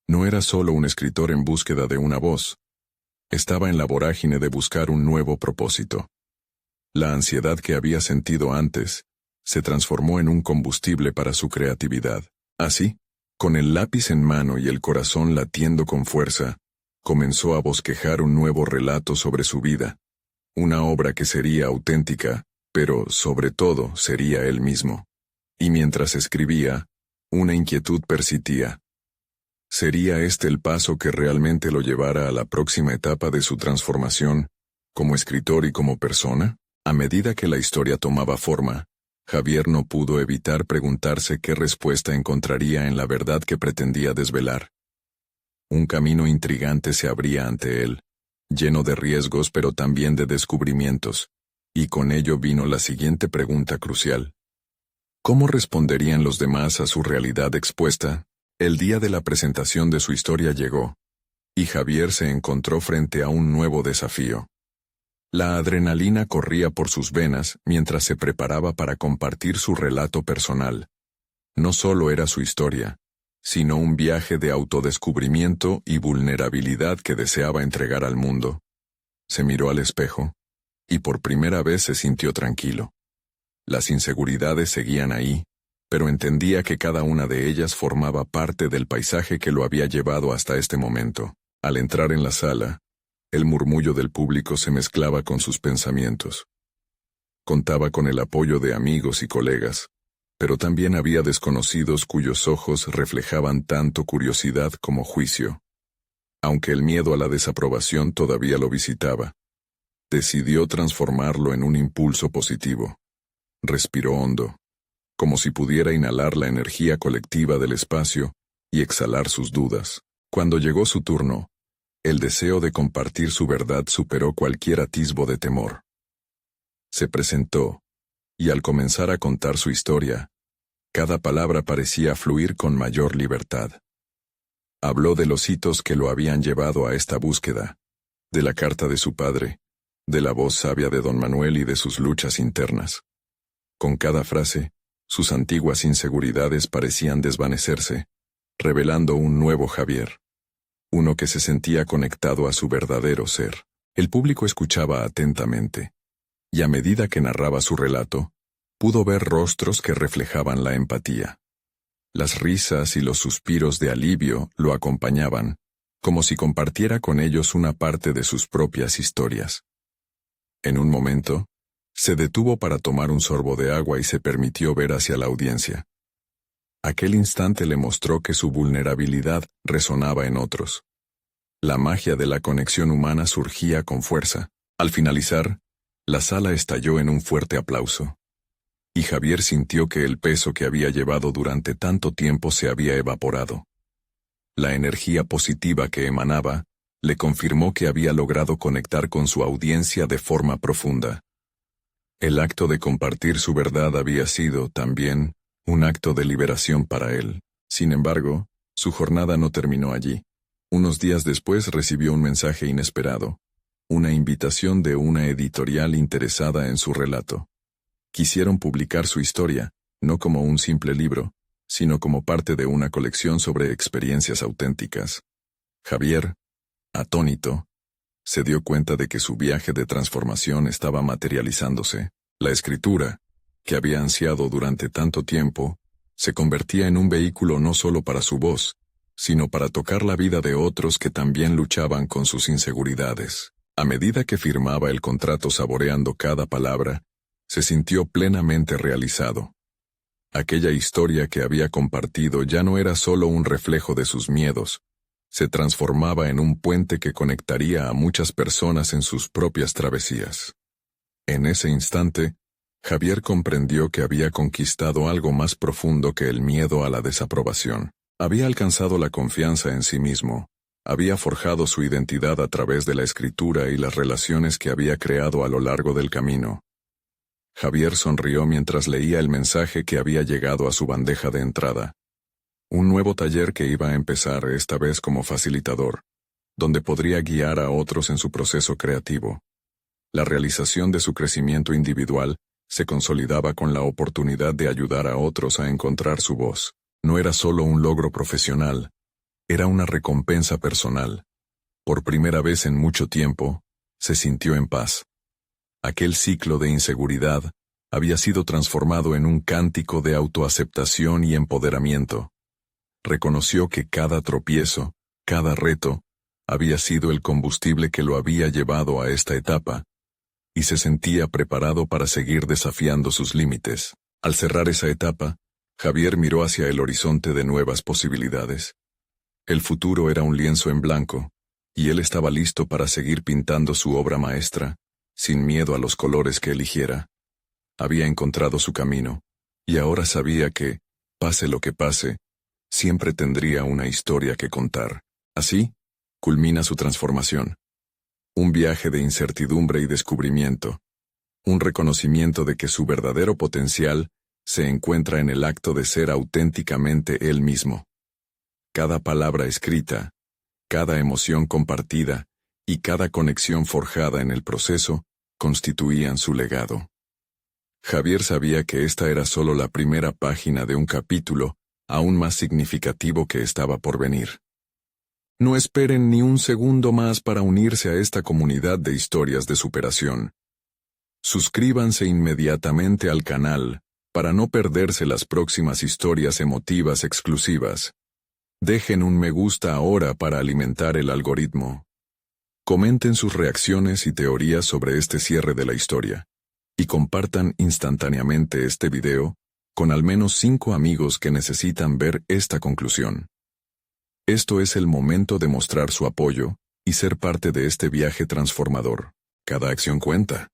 No era solo un escritor en búsqueda de una voz, estaba en la vorágine de buscar un nuevo propósito. La ansiedad que había sentido antes se transformó en un combustible para su creatividad. Así, con el lápiz en mano y el corazón latiendo con fuerza, comenzó a bosquejar un nuevo relato sobre su vida, una obra que sería auténtica, pero, sobre todo, sería él mismo. Y mientras escribía, una inquietud persistía. ¿Sería este el paso que realmente lo llevara a la próxima etapa de su transformación, como escritor y como persona? A medida que la historia tomaba forma, Javier no pudo evitar preguntarse qué respuesta encontraría en la verdad que pretendía desvelar. Un camino intrigante se abría ante él, lleno de riesgos pero también de descubrimientos, y con ello vino la siguiente pregunta crucial. ¿Cómo responderían los demás a su realidad expuesta? El día de la presentación de su historia llegó, y Javier se encontró frente a un nuevo desafío. La adrenalina corría por sus venas mientras se preparaba para compartir su relato personal. No solo era su historia, sino un viaje de autodescubrimiento y vulnerabilidad que deseaba entregar al mundo. Se miró al espejo, y por primera vez se sintió tranquilo. Las inseguridades seguían ahí, pero entendía que cada una de ellas formaba parte del paisaje que lo había llevado hasta este momento. Al entrar en la sala, el murmullo del público se mezclaba con sus pensamientos. Contaba con el apoyo de amigos y colegas, pero también había desconocidos cuyos ojos reflejaban tanto curiosidad como juicio. Aunque el miedo a la desaprobación todavía lo visitaba, decidió transformarlo en un impulso positivo. Respiró hondo, como si pudiera inhalar la energía colectiva del espacio y exhalar sus dudas. Cuando llegó su turno, el deseo de compartir su verdad superó cualquier atisbo de temor. Se presentó, y al comenzar a contar su historia, cada palabra parecía fluir con mayor libertad. Habló de los hitos que lo habían llevado a esta búsqueda, de la carta de su padre, de la voz sabia de don Manuel y de sus luchas internas. Con cada frase, sus antiguas inseguridades parecían desvanecerse, revelando un nuevo Javier. Uno que se sentía conectado a su verdadero ser. El público escuchaba atentamente, y a medida que narraba su relato, pudo ver rostros que reflejaban la empatía. Las risas y los suspiros de alivio lo acompañaban, como si compartiera con ellos una parte de sus propias historias. En un momento, se detuvo para tomar un sorbo de agua y se permitió ver hacia la audiencia. Aquel instante le mostró que su vulnerabilidad resonaba en otros. La magia de la conexión humana surgía con fuerza. Al finalizar, la sala estalló en un fuerte aplauso. Y Javier sintió que el peso que había llevado durante tanto tiempo se había evaporado. La energía positiva que emanaba le confirmó que había logrado conectar con su audiencia de forma profunda. El acto de compartir su verdad había sido, también, un acto de liberación para él. Sin embargo, su jornada no terminó allí. Unos días después recibió un mensaje inesperado, una invitación de una editorial interesada en su relato. Quisieron publicar su historia, no como un simple libro, sino como parte de una colección sobre experiencias auténticas. Javier, atónito, se dio cuenta de que su viaje de transformación estaba materializándose. La escritura, que había ansiado durante tanto tiempo, se convertía en un vehículo no solo para su voz, sino para tocar la vida de otros que también luchaban con sus inseguridades. A medida que firmaba el contrato saboreando cada palabra, se sintió plenamente realizado. Aquella historia que había compartido ya no era solo un reflejo de sus miedos, se transformaba en un puente que conectaría a muchas personas en sus propias travesías. En ese instante, Javier comprendió que había conquistado algo más profundo que el miedo a la desaprobación. Había alcanzado la confianza en sí mismo, había forjado su identidad a través de la escritura y las relaciones que había creado a lo largo del camino. Javier sonrió mientras leía el mensaje que había llegado a su bandeja de entrada. Un nuevo taller que iba a empezar esta vez como facilitador, donde podría guiar a otros en su proceso creativo. La realización de su crecimiento individual se consolidaba con la oportunidad de ayudar a otros a encontrar su voz. No era solo un logro profesional, era una recompensa personal. Por primera vez en mucho tiempo, se sintió en paz. Aquel ciclo de inseguridad había sido transformado en un cántico de autoaceptación y empoderamiento. Reconoció que cada tropiezo, cada reto, había sido el combustible que lo había llevado a esta etapa, y se sentía preparado para seguir desafiando sus límites. Al cerrar esa etapa, Javier miró hacia el horizonte de nuevas posibilidades. El futuro era un lienzo en blanco, y él estaba listo para seguir pintando su obra maestra, sin miedo a los colores que eligiera. Había encontrado su camino, y ahora sabía que, pase lo que pase, siempre tendría una historia que contar. Así, culmina su transformación. Un viaje de incertidumbre y descubrimiento. Un reconocimiento de que su verdadero potencial se encuentra en el acto de ser auténticamente él mismo. Cada palabra escrita, cada emoción compartida y cada conexión forjada en el proceso constituían su legado. Javier sabía que esta era solo la primera página de un capítulo aún más significativo que estaba por venir. No esperen ni un segundo más para unirse a esta comunidad de historias de superación. Suscríbanse inmediatamente al canal para no perderse las próximas historias emotivas exclusivas. Dejen un me gusta ahora para alimentar el algoritmo. Comenten sus reacciones y teorías sobre este cierre de la historia, y compartan instantáneamente este video con al menos 5 amigos que necesitan ver esta conclusión. Esto es el momento de mostrar su apoyo y ser parte de este viaje transformador. Cada acción cuenta.